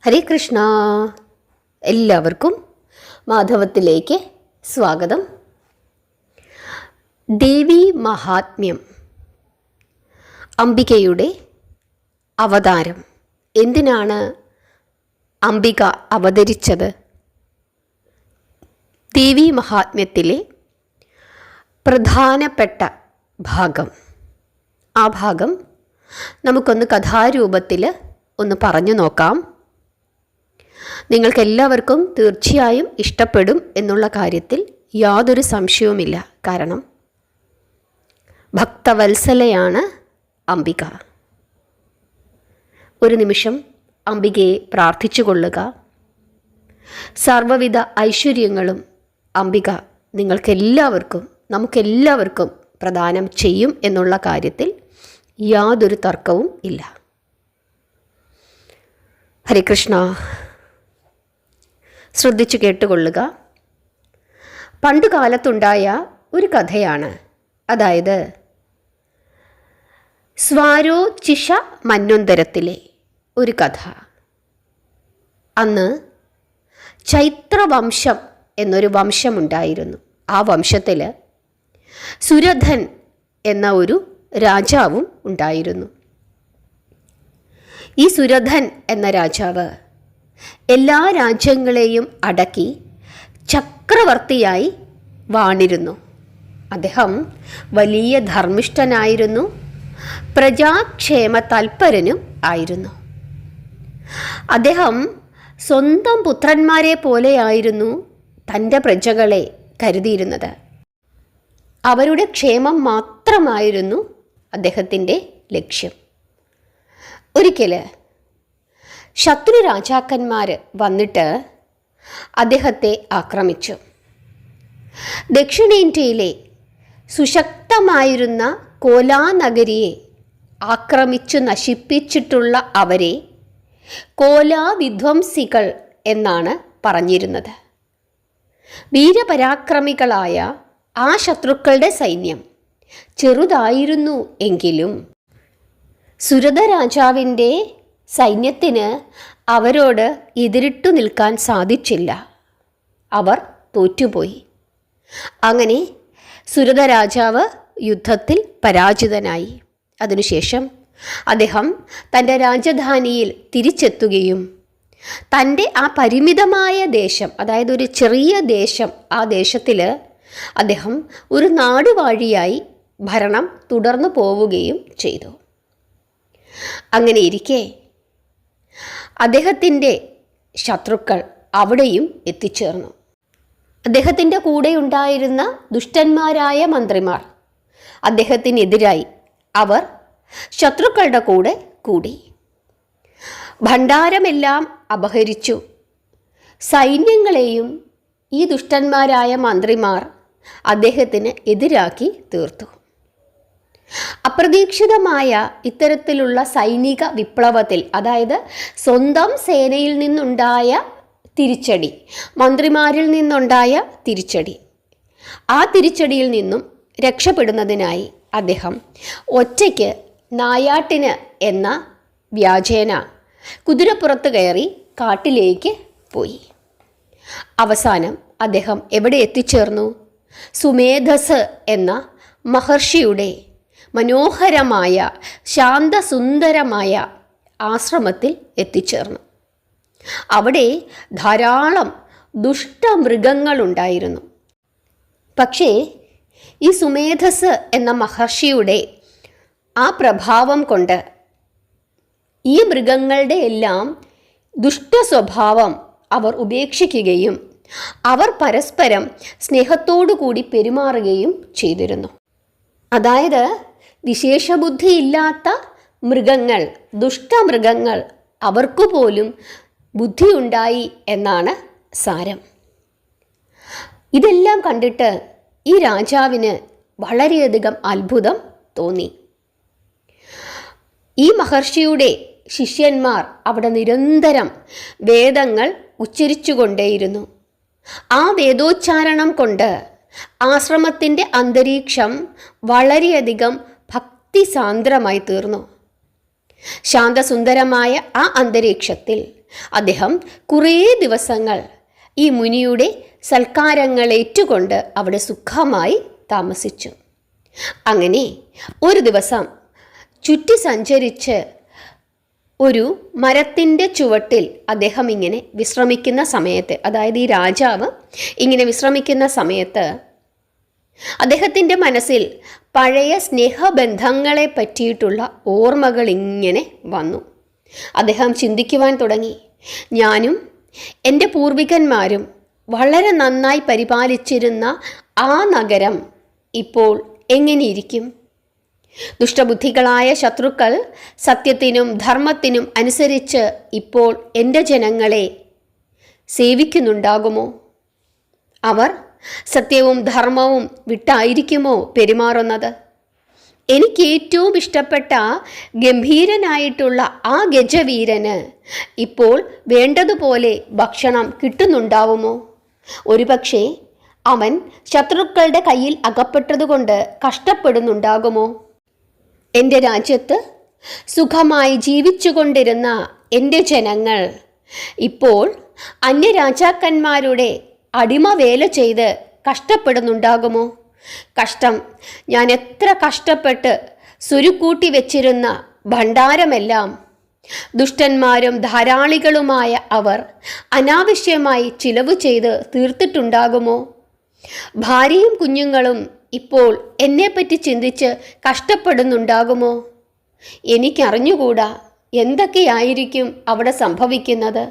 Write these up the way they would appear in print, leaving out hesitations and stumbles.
ഹരേ കൃഷ്ണ. എല്ലാവർക്കും മാധവത്തിലേക്ക് സ്വാഗതം. ദേവി മഹാത്മ്യം, അംബികയുടെ അവതാരം. എന്തിനാണ് അംബിക അവതരിച്ചത്? ദേവി മഹാത്മ്യത്തിലെ പ്രധാനപ്പെട്ട ഭാഗം, ആ ഭാഗം നമുക്കൊന്ന് കഥാരൂപത്തിൽ ഒന്ന് പറഞ്ഞു നോക്കാം. നിങ്ങൾക്കെല്ലാവർക്കും തീർച്ചയായും ഇഷ്ടപ്പെടും എന്നുള്ള കാര്യത്തിൽ യാതൊരു സംശയവുമില്ല. കാരണം ഭക്തവത്സലയാണ് അംബിക. ഒരു നിമിഷം അംബികയെ പ്രാർത്ഥിച്ചു കൊള്ളുക. സർവ്വവിധ ഐശ്വര്യങ്ങളും അംബിക നിങ്ങൾക്കെല്ലാവർക്കും നമുക്കെല്ലാവർക്കും പ്രദാനം ചെയ്യും എന്നുള്ള കാര്യത്തിൽ യാതൊരു തർക്കവും ഇല്ല. ഹരേ കൃഷ്ണ. ശ്രദ്ധിച്ചു കേട്ടുകൊള്ളുക. പണ്ടുകാലത്തുണ്ടായ ഒരു കഥയാണ്. അതായത് സ്വാരോചിഷ മന്വന്തരത്തിലെ ഒരു കഥ. അന്ന് ചൈത്രവംശം എന്നൊരു വംശമുണ്ടായിരുന്നു. ആ വംശത്തിൽ സുരഥൻ എന്ന ഒരു രാജാവും ഉണ്ടായിരുന്നു. ഈ സുരഥൻ എന്ന രാജാവ് എല്ലാ രാജ്യങ്ങളെയും അടക്കി ചക്രവർത്തിയായി വാണിരുന്നു. അദ്ദേഹം വലിയ ധർമ്മിഷ്ഠനായിരുന്നു, പ്രജാക്ഷേമ തൽപരനും ആയിരുന്നു. അദ്ദേഹം സ്വന്തം പുത്രന്മാരെ പോലെയായിരുന്നു തൻ്റെ പ്രജകളെ കരുതിയിരുന്നത്. അവരുടെ ക്ഷേമം മാത്രമായിരുന്നു അദ്ദേഹത്തിൻ്റെ ലക്ഷ്യം. ഒരിക്കൽ ശത്രു രാജാക്കന്മാർ വന്നിട്ട് അദ്ദേഹത്തെ ആക്രമിച്ചു. ദക്ഷിണേന്ത്യയിലെ സുശക്തമായിരുന്ന കോലാനഗരിയെ ആക്രമിച്ചു നശിപ്പിച്ചിട്ടുള്ള അവരെ കോലാവിധ്വംസികൾ എന്നാണ് പറഞ്ഞിരുന്നത്. വീരപരാക്രമികളായ ആ ശത്രുക്കളുടെ സൈന്യം ചെറുതായിരുന്നു എങ്കിലും സുരഥ രാജാവിൻ്റെ സൈന്യത്തിന് അവരോട് എതിരിട്ടു നിൽക്കാൻ സാധിച്ചില്ല. അവർ തോറ്റുപോയി. അങ്ങനെ സുരഥ രാജാവ് യുദ്ധത്തിൽ പരാജിതനായി. അതിനുശേഷം അദ്ദേഹം തൻ്റെ രാജധാനിയിൽ തിരിച്ചെത്തുകയും തൻ്റെ ആ പരിമിതമായ ദേശം, അതായത് ഒരു ചെറിയ ദേശം, ആ ദേശത്തിൽ അദ്ദേഹം ഒരു നാടുവാഴിയായി ഭരണം തുടർന്നു പോവുകയും ചെയ്തു. അങ്ങനെ ഇരിക്കെ അദ്ദേഹത്തിൻ്റെ ശത്രുക്കൾ അവിടെയും എത്തിച്ചേർന്നു. അദ്ദേഹത്തിൻ്റെ കൂടെ ഉണ്ടായിരുന്ന ദുഷ്ടന്മാരായ മന്ത്രിമാർ അദ്ദേഹത്തിനെതിരായി അവർ ശത്രുക്കളുടെ കൂടെ കൂടി. ഭണ്ഡാരമെല്ലാം അപഹരിച്ചു. സൈന്യങ്ങളെയും ഈ ദുഷ്ടന്മാരായ മന്ത്രിമാർ അദ്ദേഹത്തിന് എതിരാക്കി തീർത്തു. അപ്രതീക്ഷിതമായ ഇത്തരത്തിലുള്ള സൈനിക വിപ്ലവത്തിൽ, അതായത് സ്വന്തം സേനയിൽ നിന്നുണ്ടായ തിരിച്ചടി, മന്ത്രിമാരിൽ നിന്നുണ്ടായ തിരിച്ചടി, ആ തിരിച്ചടിയിൽ നിന്നും രക്ഷപ്പെടുന്നതിനായി അദ്ദേഹം ഒറ്റയ്ക്ക് നായാട്ടിന് എന്ന വ്യാജേന കുതിരപ്പുറത്ത് കയറി കാട്ടിലേക്ക് പോയി. അവസാനം അദ്ദേഹം എവിടെ എത്തിച്ചേർന്നു? സുമേധസ് എന്ന മഹർഷിയുടെ മനോഹരമായ ശാന്തസുന്ദരമായ ആശ്രമത്തിൽ എത്തിച്ചേർന്നു. അവിടെ ധാരാളം ദുഷ്ടമൃഗങ്ങളുണ്ടായിരുന്നു. പക്ഷേ ഈ സുമേധസ് എന്ന മഹർഷിയുടെ ആ പ്രഭാവം കൊണ്ട് ഈ മൃഗങ്ങളുടെ എല്ലാം ദുഷ്ടസ്വഭാവം അവർ ഉപേക്ഷിക്കുകയും അവർ പരസ്പരം സ്നേഹത്തോടു കൂടി പെരുമാറുകയും ചെയ്തിരുന്നു. അതായത് വിശേഷബുദ്ധിയില്ലാത്ത മൃഗങ്ങൾ, ദുഷ്ടമൃഗങ്ങൾ, അവർക്കു പോലും ബുദ്ധിയുണ്ടായി എന്നാണ് സാരം. ഇതെല്ലാം കണ്ടിട്ട് ഈ രാജാവിന് വളരെയധികം അത്ഭുതം തോന്നി. ഈ മഹർഷിയുടെ ശിഷ്യന്മാർ അവിടെ നിരന്തരം വേദങ്ങൾ ഉച്ചരിച്ചുകൊണ്ടേയിരുന്നു. ആ വേദോച്ചാരണം കൊണ്ട് ആശ്രമത്തിൻ്റെ അന്തരീക്ഷം വളരെയധികം ഭക്തിസാന്ദ്രമായി തീർന്നു. ശാന്തസുന്ദരമായ ആ അന്തരീക്ഷത്തിൽ അദ്ദേഹം കുറേ ദിവസങ്ങൾ ഈ മുനിയുടെ സൽക്കാരങ്ങൾ ഏറ്റുകൊണ്ട് അവിടെ സുഖമായി താമസിച്ചു. അങ്ങനെ ഒരു ദിവസം ചുറ്റി സഞ്ചരിച്ച് ഒരു മരത്തിൻ്റെ ചുവട്ടിൽ അദ്ദേഹം ഇങ്ങനെ വിശ്രമിക്കുന്ന സമയത്ത്, അതായത് ഈ രാജാവ് ഇങ്ങനെ വിശ്രമിക്കുന്ന സമയത്ത് അദ്ദേഹത്തിൻ്റെ മനസ്സിൽ പഴയ സ്നേഹബന്ധങ്ങളെ പറ്റിയിട്ടുള്ള ഓർമ്മകൾ ഇങ്ങനെ വന്നു. അദ്ദേഹം ചിന്തിക്കുവാൻ തുടങ്ങി, ഞാനും എൻ്റെ പൂർവികന്മാരും വളരെ നന്നായി പരിപാലിച്ചിരുന്ന ആ നഗരം ഇപ്പോൾ എങ്ങനെയിരിക്കും? ദുഷ്ടബുദ്ധികളായ ശത്രുക്കൾ സത്യത്തിനും ധർമ്മത്തിനും അനുസരിച്ച് ഇപ്പോൾ എൻ്റെ ജനങ്ങളെ സേവിക്കുന്നുണ്ടാകുമോ? അവർ സത്യവും ധർമ്മവും വിട്ടായിരിക്കുമോ പെരുമാറുന്നത്? എനിക്ക് ഏറ്റവും ഇഷ്ടപ്പെട്ട ഗംഭീരനായിട്ടുള്ള ആ ഗജവീരന് ഇപ്പോൾ വേണ്ടതുപോലെ ഭക്ഷണം കിട്ടുന്നുണ്ടാവുമോ? ഒരുപക്ഷെ അവൻ ശത്രുക്കളുടെ കയ്യിൽ അകപ്പെട്ടതുകൊണ്ട് കഷ്ടപ്പെടുന്നുണ്ടാകുമോ? എൻ്റെ രാജ്യത്ത് സുഖമായി ജീവിച്ചുകൊണ്ടിരുന്ന എൻ്റെ ജനങ്ങൾ ഇപ്പോൾ അന്യരാജാക്കന്മാരുടെ അടിമവേല ചെയ്ത് കഷ്ടപ്പെടുന്നുണ്ടാകുമോ? കഷ്ടം! ഞാൻ എത്ര കഷ്ടപ്പെട്ട് സുരുക്കൂട്ടി വെച്ചിരുന്ന ഭണ്ഡാരമെല്ലാം ദുഷ്ടന്മാരും ധാരാളികളുമായ അവർ അനാവശ്യമായി ചിലവ് ചെയ്ത് തീർത്തിട്ടുണ്ടാകുമോ? ഭാര്യയും കുഞ്ഞുങ്ങളും ഇപ്പോൾ എന്നെപ്പറ്റി ചിന്തിച്ച് കഷ്ടപ്പെടുന്നുണ്ടാകുമോ? എനിക്കറിഞ്ഞുകൂടാ എന്തൊക്കെയായിരിക്കും അവിടെ സംഭവിക്കുന്നത്.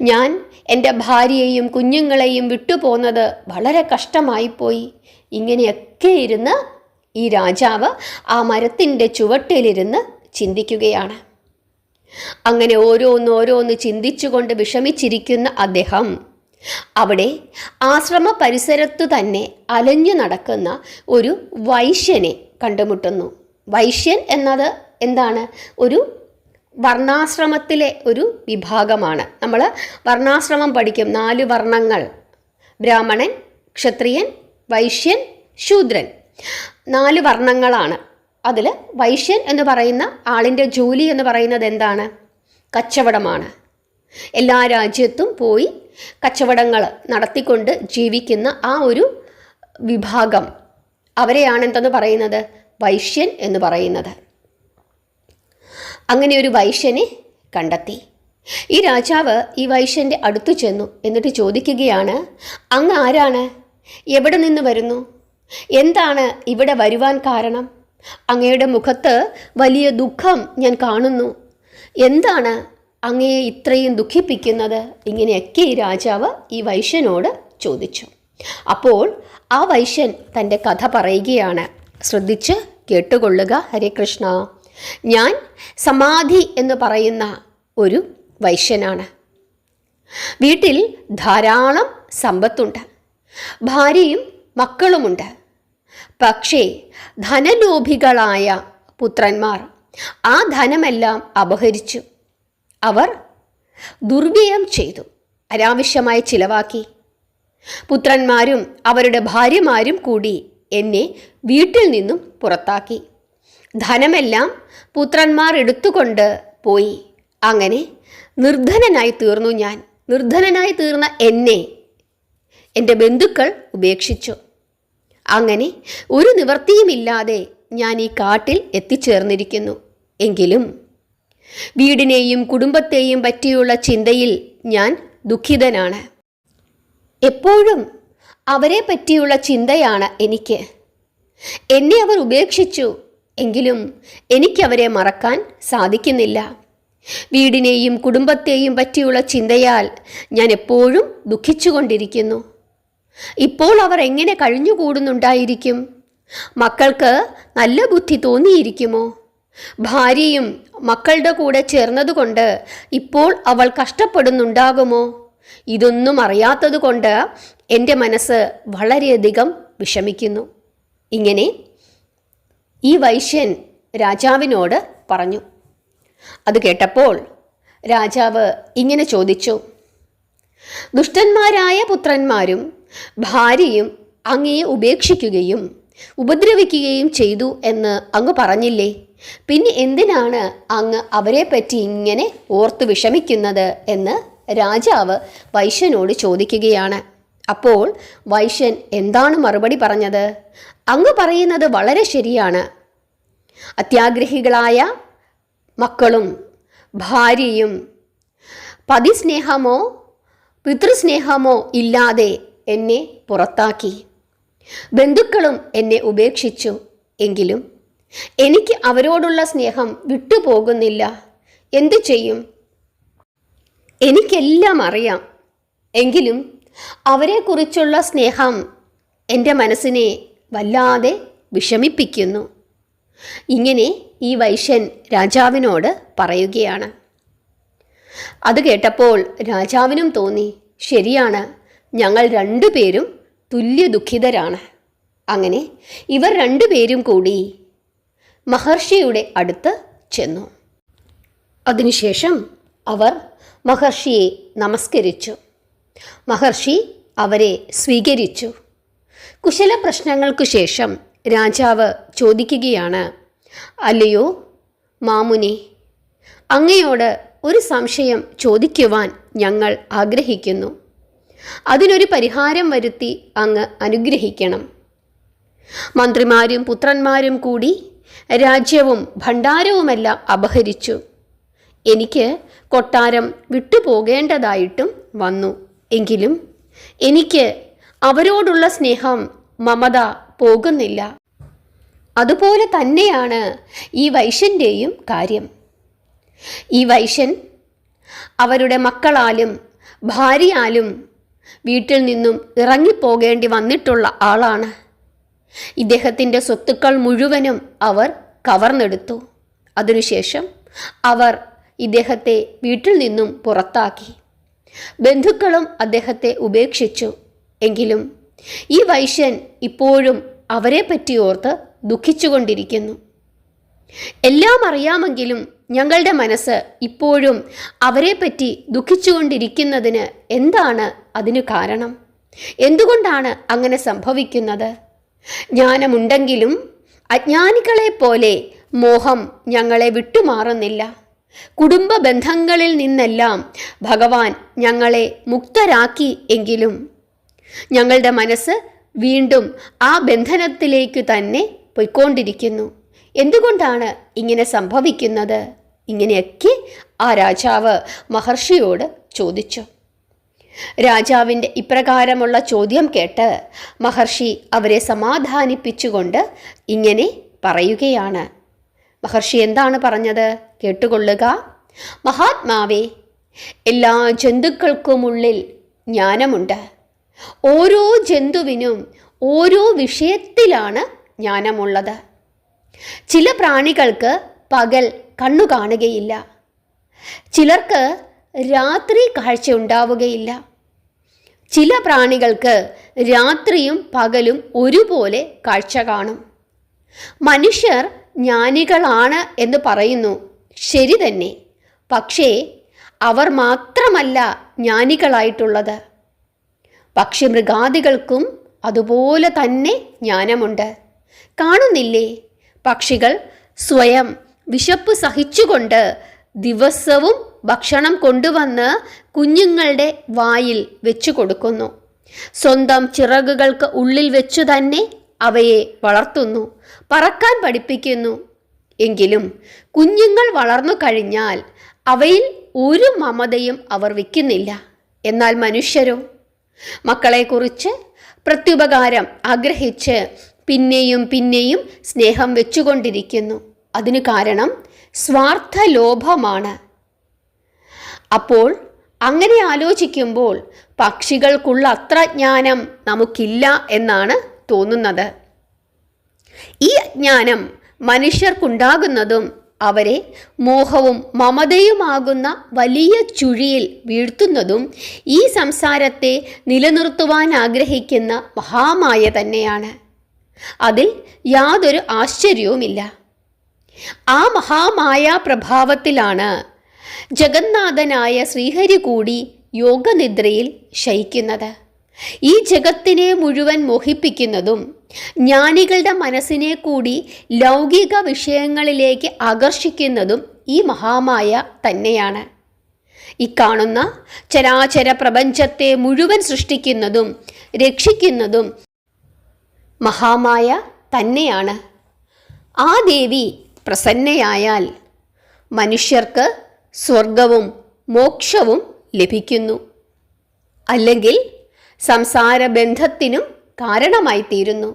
ഞാൻ എൻ്റെ ഭാര്യയെയും കുഞ്ഞുങ്ങളെയും വിട്ടുപോകുന്നത് വളരെ കഷ്ടമായിപ്പോയി. ഇങ്ങനെയൊക്കെ ഇരുന്ന് ഈ രാജാവ് ആ മരത്തിൻ്റെ ചുവട്ടിലിരുന്ന് ചിന്തിക്കുകയാണ്. അങ്ങനെ ഓരോന്നോരോന്ന് ചിന്തിച്ചുകൊണ്ട് വിഷമിച്ചിരിക്കുന്ന അദ്ദേഹം അവിടെ ആശ്രമ പരിസരത്തു തന്നെ അലഞ്ഞു നടക്കുന്ന ഒരു വൈശ്യനെ കണ്ടുമുട്ടുന്നു. വൈശ്യൻ എന്നത് എന്താണ്? ഒരു വർണ്ണാശ്രമത്തിലെ ഒരു വിഭാഗമാണ്. നമ്മൾ വർണ്ണാശ്രമം പഠിക്കും, 4 വർണ്ണങ്ങൾ: ബ്രാഹ്മണൻ, ക്ഷത്രിയൻ, വൈശ്യൻ, ശൂദ്രൻ. 4 വർണ്ണങ്ങളാണ്. അതിൽ വൈശ്യൻ എന്ന് പറയുന്ന ആളിൻ്റെ ജോലി എന്ന് പറയുന്നത് എന്താണ്? കച്ചവടമാണ്. എല്ലാ രാജ്യത്തും പോയി കച്ചവടങ്ങൾ നടത്തിക്കൊണ്ട് ജീവിക്കുന്ന ആ ഒരു വിഭാഗം, അവരെയാണ് എന്തെന്ന് പറയുന്നത്? വൈശ്യൻ എന്ന് പറയുന്നത്. അങ്ങനെ ഒരു വൈശ്യനെ കണ്ടെത്തി. ഈ രാജാവ് ഈ വൈശ്യൻ്റെ അടുത്തു ചെന്നു. എന്നിട്ട് ചോദിക്കുകയാണ്, അങ്ങ് ആരാണ്? എവിടെ നിന്ന് വരുന്നു? എന്താണ് ഇവിടെ വരുവാൻ കാരണം? അങ്ങയുടെ മുഖത്ത് വലിയ ദുഃഖം ഞാൻ കാണുന്നു. എന്താണ് അങ്ങയെ ഇത്രയും ദുഃഖിപ്പിക്കുന്നത്? ഇങ്ങനെയൊക്കെ ഈ രാജാവ് ഈ വൈശ്യനോട് ചോദിച്ചു. അപ്പോൾ ആ വൈശ്യൻ തൻ്റെ കഥ പറയുകയാണ്. ശ്രദ്ധിച്ച് കേട്ടുകൊള്ളുക. ഹരേ കൃഷ്ണ. ഞാൻ സമാധി എന്ന് പറയുന്ന ഒരു വൈശ്യനാണ്. വീട്ടിൽ ധാരാളം സമ്പത്തുണ്ട്, ഭാര്യയും മക്കളുമുണ്ട്. പക്ഷേ ധനലോഭികളായ പുത്രന്മാർ ആ ധനമെല്ലാം അപഹരിച്ചു. അവർ ദുർവ്യയം ചെയ്തു, അനാവശ്യമായി ചിലവാക്കി. പുത്രന്മാരും അവരുടെ ഭാര്യമാരും കൂടി എന്നെ വീട്ടിൽ നിന്നും പുറത്താക്കി. ധനമെല്ലാം പുത്രന്മാർ എടുത്തുകൊണ്ട് പോയി. അങ്ങനെ നിർധനനായി തീർന്നു ഞാൻ. നിർധനനായി തീർന്ന എന്നെ എൻ്റെ ബന്ധുക്കൾ ഉപേക്ഷിച്ചു. അങ്ങനെ ഒരു നിവൃത്തിയുമില്ലാതെ ഞാൻ ഈ കാട്ടിൽ എത്തിച്ചേർന്നിരിക്കുന്നു. എങ്കിലും വീടിനെയും കുടുംബത്തെയും പറ്റിയുള്ള ചിന്തയിൽ ഞാൻ ദുഃഖിതനാണ്. എപ്പോഴും അവരെ പറ്റിയുള്ള ചിന്തയാണ് എനിക്ക്. എന്നെ അവർ ഉപേക്ഷിച്ചു, എങ്കിലും എനിക്കവരെ മറക്കാൻ സാധിക്കുന്നില്ല. വീടിനെയും കുടുംബത്തെയും പറ്റിയുള്ള ചിന്തയാൽ ഞാൻ എപ്പോഴും ദുഃഖിച്ചുകൊണ്ടിരിക്കുന്നു. ഇപ്പോൾ അവർ എങ്ങനെ കഴിഞ്ഞുകൂടുന്നുണ്ടായിരിക്കും? മക്കൾക്ക് നല്ല ബുദ്ധി തോന്നിയിരിക്കുമോ? ഭാര്യയും മക്കളുടെ കൂടെ ചേർന്നതുകൊണ്ട് ഇപ്പോൾ അവൾ കഷ്ടപ്പെടുന്നുണ്ടാകുമോ? ഇതൊന്നും അറിയാത്തത് കൊണ്ട് എൻ്റെ മനസ്സ് വളരെയധികം വിഷമിക്കുന്നു. ഇങ്ങനെ ഈ വൈശ്യൻ രാജാവിനോട് പറഞ്ഞു. അത് കേട്ടപ്പോൾ രാജാവ് ഇങ്ങനെ ചോദിച്ചു, ദുഷ്ടന്മാരായ പുത്രന്മാരും ഭാര്യയും അങ്ങയെ ഉപേക്ഷിക്കുകയും ഉപദ്രവിക്കുകയും ചെയ്തു എന്ന് അങ്ങ് പറഞ്ഞില്ലേ? പിന്നെ എന്തിനാണ് അങ്ങ് അവരെ പറ്റി ഇങ്ങനെ ഓർത്ത് വിഷമിക്കുന്നത് എന്ന് രാജാവ് വൈശ്യനോട് ചോദിക്കുകയാണ്. അപ്പോൾ വൈശ്യൻ എന്താണ് മറുപടി പറഞ്ഞത്? അങ്ങ് പറയുന്നത് വളരെ ശരിയാണ്. അത്യാഗ്രഹികളായ മക്കളും ഭാര്യയും പതിസ്നേഹമോ പിതൃസ്നേഹമോ ഇല്ലാതെ എന്നെ പുറത്താക്കി. ബന്ധുക്കളും എന്നെ ഉപേക്ഷിച്ചു. എങ്കിലും എനിക്ക് അവരോടുള്ള സ്നേഹം വിട്ടുപോകുന്നില്ല. എന്തു ചെയ്യും? എനിക്കെല്ലാം അറിയാം. എങ്കിലും അവരെക്കുറിച്ചുള്ള സ്നേഹം എൻ്റെ മനസ്സിനെ വല്ലാതെ വിഷമിപ്പിക്കുന്നു. ഇങ്ങനെ ഈ വൈശ്യൻ രാജാവിനോട് പറയുകയാണ്. അത് കേട്ടപ്പോൾ രാജാവിനും തോന്നി, ശരിയാണ്, ഞങ്ങൾ രണ്ടുപേരും തുല്യ ദുഃഖിതരാണ്. അങ്ങനെ ഇവർ രണ്ടുപേരും കൂടി മഹർഷിയുടെ അടുത്ത് ചെന്നു. അതിനുശേഷം അവർ മഹർഷിയെ നമസ്കരിച്ചു. മഹർഷി അവരെ സ്വീകരിച്ചു. കുശല പ്രശ്നങ്ങൾക്കു ശേഷം രാജാവ് ചോദിക്കുകയാണ്, അല്ലയോ മാമുനി, അങ്ങയോട് ഒരു സംശയം ചോദിക്കുവാൻ ഞങ്ങൾ ആഗ്രഹിക്കുന്നു. അതിനൊരു പരിഹാരം വരുത്തി അങ്ങ് അനുഗ്രഹിക്കണം. മന്ത്രിമാരും പുത്രന്മാരും കൂടി രാജ്യവും ഭണ്ഡാരവുമെല്ലാം അപഹരിച്ചു. എനിക്ക് കൊട്ടാരം വിട്ടുപോകേണ്ടതായിട്ടും വന്നു. എങ്കിലും എനിക്ക് അവരോടുള്ള സ്നേഹം, മമത പോകുന്നില്ല. അതുപോലെ തന്നെയാണ് ഈ വൈശ്യൻ്റെയും കാര്യം. ഈ വൈശ്യൻ അവരുടെ മക്കളാലും ഭാര്യയാലും വീട്ടിൽ നിന്നും ഇറങ്ങിപ്പോകേണ്ടി വന്നിട്ടുള്ള ആളാണ്. ഇദ്ദേഹത്തിൻ്റെ സ്വത്തുക്കൾ മുഴുവനും അവർ കവർന്നെടുത്തു. അതിനുശേഷം അവർ ഇദ്ദേഹത്തെ വീട്ടിൽ നിന്നും പുറത്താക്കി. ബന്ധുക്കളും അദ്ദേഹത്തെ ഉപേക്ഷിച്ചു. എങ്കിലും ഈ വൈശ്യൻ ഇപ്പോഴും അവരെ പറ്റി ഓർത്ത് ദുഃഖിച്ചുകൊണ്ടിരിക്കുന്നു. എല്ലാം അറിയാമെങ്കിലും ഞങ്ങളുടെ മനസ്സ് ഇപ്പോഴും അവരെപ്പറ്റി ദുഃഖിച്ചുകൊണ്ടിരിക്കുന്നതിന് എന്താണ് അതിനു കാരണം? എന്തുകൊണ്ടാണ് അങ്ങനെ സംഭവിക്കുന്നത്? ജ്ഞാനമുണ്ടെങ്കിലും അജ്ഞാനികളെപ്പോലെ മോഹം ഞങ്ങളെ വിട്ടുമാറുന്നില്ല. കുടുംബ ബന്ധങ്ങളിൽ നിന്നെല്ലാം ഭഗവാൻ ഞങ്ങളെ മുക്തരാക്കി. എങ്കിലും ഞങ്ങളുടെ മനസ്സ് വീണ്ടും ആ ബന്ധനത്തിലേക്ക് തന്നെ പോയിക്കൊണ്ടിരിക്കുന്നു. എന്തുകൊണ്ടാണ് ഇങ്ങനെ സംഭവിക്കുന്നത്? ഇങ്ങനെയൊക്കെ ആ രാജാവ് മഹർഷിയോട് ചോദിച്ചു. രാജാവിൻ്റെ ഇപ്രകാരമുള്ള ചോദ്യം കേട്ട് മഹർഷി അവരെ സമാധാനിപ്പിച്ചുകൊണ്ട് ഇങ്ങനെ പറയുകയാണ്. മഹർഷി എന്താണ് പറഞ്ഞത്? കേട്ടുകൊള്ളുക. മഹാത്മാവേ, എല്ലാ ജന്തുക്കൾക്കുമുള്ളിൽ ജ്ഞാനമുണ്ട്. ഓരോ ജന്തുവിനും ഓരോ വിഷയത്തിലാണ് ജ്ഞാനമുള്ളത്. ചില പ്രാണികൾക്ക് പകൽ കണ്ണു കാണുകയില്ല. ചിലർക്ക് രാത്രി കാഴ്ച ഉണ്ടാവുകയില്ല. ചില പ്രാണികൾക്ക് രാത്രിയും പകലും ഒരുപോലെ കാഴ്ച കാണും. മനുഷ്യർ ജ്ഞാനികളാണ് എന്ന് പറയുന്നു, ശരി തന്നെ. പക്ഷേ അവർ മാത്രമല്ല ജ്ഞാനികളായിട്ടുള്ളത്. പക്ഷി മൃഗാദികൾക്കും അതുപോലെ തന്നെ ജ്ഞാനമുണ്ട്. കാണുന്നില്ലേ? പക്ഷികൾ സ്വയം വിശപ്പ് സഹിച്ചുകൊണ്ട് ദിവസവും ഭക്ഷണം കൊണ്ടുവന്ന് കുഞ്ഞുങ്ങളുടെ വായിൽ വെച്ചു കൊടുക്കുന്നു. സ്വന്തം ചിറകുകൾക്ക് ഉള്ളിൽ വെച്ചു തന്നെ അവയെ വളർത്തുന്നു, പറക്കാൻ പഠിപ്പിക്കുന്നു. എങ്കിലും കുഞ്ഞുങ്ങൾ വളർന്നു കഴിഞ്ഞാൽ അവയിൽ ഒരു മമതയും അവർ വയ്ക്കുന്നില്ല. എന്നാൽ മനുഷ്യരോ മക്കളെക്കുറിച്ച് പ്രത്യുപകാരം ആഗ്രഹിച്ച് പിന്നെയും പിന്നെയും സ്നേഹം വെച്ചുകൊണ്ടിരിക്കുന്നു. അതിനു കാരണം സ്വാർത്ഥ ലോഭമാണ്. അപ്പോൾ അങ്ങനെ ആലോചിക്കുമ്പോൾ പക്ഷികൾക്കുള്ള അത്ര ജ്ഞാനം നമുക്കില്ല എന്നാണ് തോന്നുന്നത്. ഈ അജ്ഞാനം മനുഷ്യർക്കുണ്ടാകുന്നതും അവരെ മോഹവും മമതയുമാകുന്ന വലിയ ചുഴിയിൽ വീഴ്ത്തുന്നതും ഈ സംസാരത്തെ നിലനിർത്തുവാൻ ആഗ്രഹിക്കുന്ന മഹാമായ തന്നെയാണ്. അതിൽ യാതൊരു ആശ്ചര്യവുമില്ല. ആ മഹാമായ പ്രഭാവത്തിലാണ് ജഗന്നാഥനായ ശ്രീഹരി കൂടി യോഗനിദ്രയിൽ ശയിക്കുന്നത്. ഈ ജഗത്തിനെ മുഴുവൻ മോഹിപ്പിക്കുന്നതും ജ്ഞാനികളുടെ മനസ്സിനെ കൂടി ലൗകിക വിഷയങ്ങളിലേക്ക് ആകർഷിക്കുന്നതും ഈ മഹാമായ തന്നെയാണ്. ഈ കാണുന്ന ചരാചര പ്രപഞ്ചത്തെ മുഴുവൻ സൃഷ്ടിക്കുന്നതും രക്ഷിക്കുന്നതും മഹാമായ തന്നെയാണ്. ആ ദേവി പ്രസന്നയായാൽ മനുഷ്യർക്ക് സ്വർഗവും മോക്ഷവും ലഭിക്കുന്നു. അല്ലെങ്കിൽ സംസാരബന്ധത്തിനും കാരണമായി തീരുന്നു.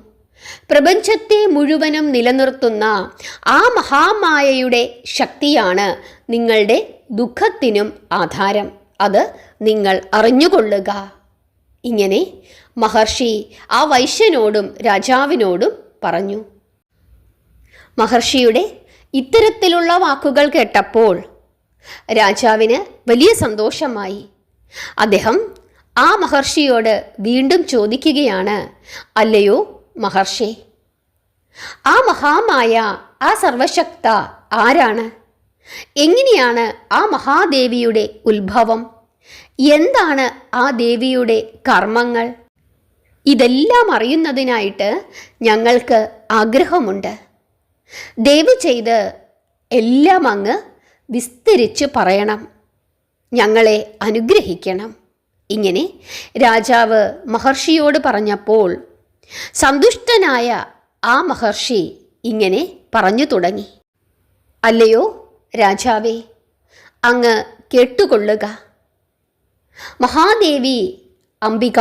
പ്രപഞ്ചത്തെ മുഴുവനും നിലനിർത്തുന്ന ആ മഹാമായയുടെ ശക്തിയാണ് നിങ്ങളുടെ ദുഃഖത്തിനും ആധാരം. അത് നിങ്ങൾ അറിഞ്ഞുകൊള്ളുക. ഇങ്ങനെ മഹർഷി ആ വൈശ്യനോടും രാജാവിനോടും പറഞ്ഞു. മഹർഷിയുടെ ഇത്തരത്തിലുള്ള വാക്കുകൾ കേട്ടപ്പോൾ രാജാവിന് വലിയ സന്തോഷമായി. അദ്ദേഹം ആ മഹർഷിയോട് വീണ്ടും ചോദിക്കുകയാണ്, അല്ലയോ മഹർഷി, ആ മഹാമായ ആ സർവശക്ത ആരാണ്? എങ്ങനെയാണ് ആ മഹാദേവിയുടെ ഉത്ഭവം? എന്താണ് ആ ദേവിയുടെ കർമ്മങ്ങൾ? ഇതെല്ലാം അറിയുന്നതിനായിട്ട് ഞങ്ങൾക്ക് ആഗ്രഹമുണ്ട്. ദയവ് ചെയ്ത് എല്ലാം അങ്ങ് വിസ്തരിച്ച് പറയണം, ഞങ്ങളെ അനുഗ്രഹിക്കണം. ഇങ്ങനെ രാജാവ് മഹർഷിയോട് പറഞ്ഞപ്പോൾ സന്തുഷ്ടനായ ആ മഹർഷി ഇങ്ങനെ പറഞ്ഞു തുടങ്ങി. അല്ലയോ രാജാവേ, അങ്ങ് കേട്ടുകൊള്ളുക. മഹാദേവി അംബിക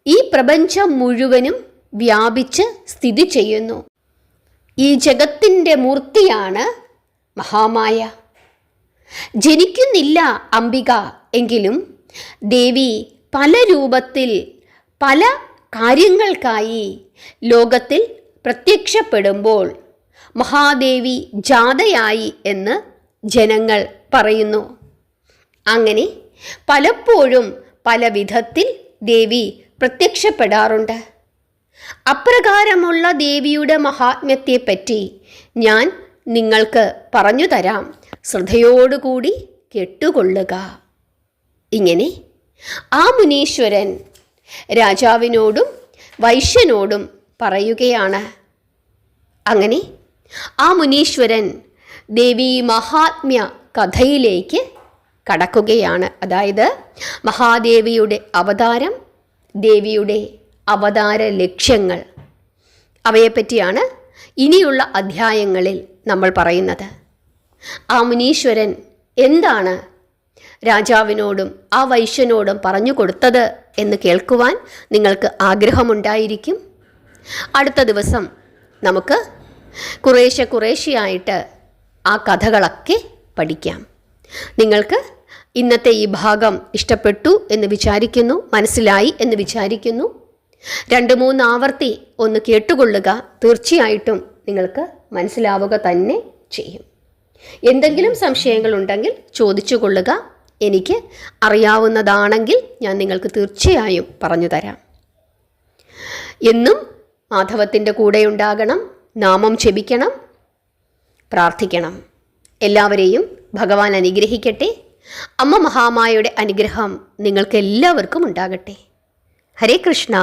ഈ പ്രപഞ്ചം മുഴുവനും വ്യാപിച്ച് സ്ഥിതി ചെയ്യുന്നു. ഈ ജഗത്തിൻ്റെ മൂർത്തിയാണ് മഹാമായ. ജനിക്കുന്നില്ല അംബിക, എങ്കിലും ദേവി പല രൂപത്തിൽ പല കാര്യങ്ങൾക്കായി ലോകത്തിൽ പ്രത്യക്ഷപ്പെടുമ്പോൾ മഹാദേവി ജാതയായി എന്ന് ജനങ്ങൾ പറയുന്നു. അങ്ങനെ പലപ്പോഴും പല വിധത്തിൽ ദേവി പ്രത്യക്ഷപ്പെടാറുണ്ട്. അപ്രകാരമുള്ള ദേവിയുടെ മഹാത്മ്യത്തെപ്പറ്റി ഞാൻ നിങ്ങൾക്ക് പറഞ്ഞു തരാം. ശ്രദ്ധയോടുകൂടി കേട്ടുകൊള്ളുക. ഇങ്ങനെ ആ മുനീശ്വരൻ രാജാവിനോടും വൈശ്യനോടും പറയുകയാണ്. അങ്ങനെ ആ മുനീശ്വരൻ ദേവി മഹാത്മ്യ കഥയിലേക്ക് കടക്കുകയാണ്. അതായത് മഹാദേവിയുടെ അവതാരം, ദേവിയുടെ അവതാര ലക്ഷ്യങ്ങൾ, അവയെപ്പറ്റിയാണ് ഇനിയുള്ള അധ്യായങ്ങളിൽ നമ്മൾ പറയുന്നത്. ആ മുനീശ്വരൻ എന്താണ് രാജാവിനോടും ആ വൈശ്യനോടും പറഞ്ഞു കൊടുത്തത് എന്ന് കേൾക്കുവാൻ നിങ്ങൾക്ക് ആഗ്രഹമുണ്ടായിരിക്കും. അടുത്ത ദിവസം നമുക്ക് കുറേശ്ശെയായിട്ട് ആ കഥകളൊക്കെ പഠിക്കാം. നിങ്ങൾക്ക് ഇന്നത്തെ ഈ ഭാഗം ഇഷ്ടപ്പെട്ടു എന്ന് വിചാരിക്കുന്നു, മനസ്സിലായി എന്ന് വിചാരിക്കുന്നു. 2-3 ആവർത്തി ഒന്ന് കേട്ടുകൊള്ളുക. തീർച്ചയായിട്ടും നിങ്ങൾക്ക് മനസ്സിലാവുക തന്നെ ചെയ്യും. എന്തെങ്കിലും സംശയങ്ങളുണ്ടെങ്കിൽ ചോദിച്ചു കൊള്ളുക. എനിക്ക് അറിയാവുന്നതാണെങ്കിൽ ഞാൻ നിങ്ങൾക്ക് തീർച്ചയായും പറഞ്ഞു തരാം. എന്നും മാധവത്തിൻ്റെ കൂടെ ഉണ്ടാകണം, നാമം ജപിക്കണം, പ്രാർത്ഥിക്കണം. എല്ലാവരെയും ഭഗവാൻ അനുഗ്രഹിക്കട്ടെ. അമ്മ മഹാമായയുടെ അനുഗ്രഹം നിങ്ങൾക്ക് എല്ലാവർക്കും ഉണ്ടാകട്ടെ. ഹരേ കൃഷ്ണ.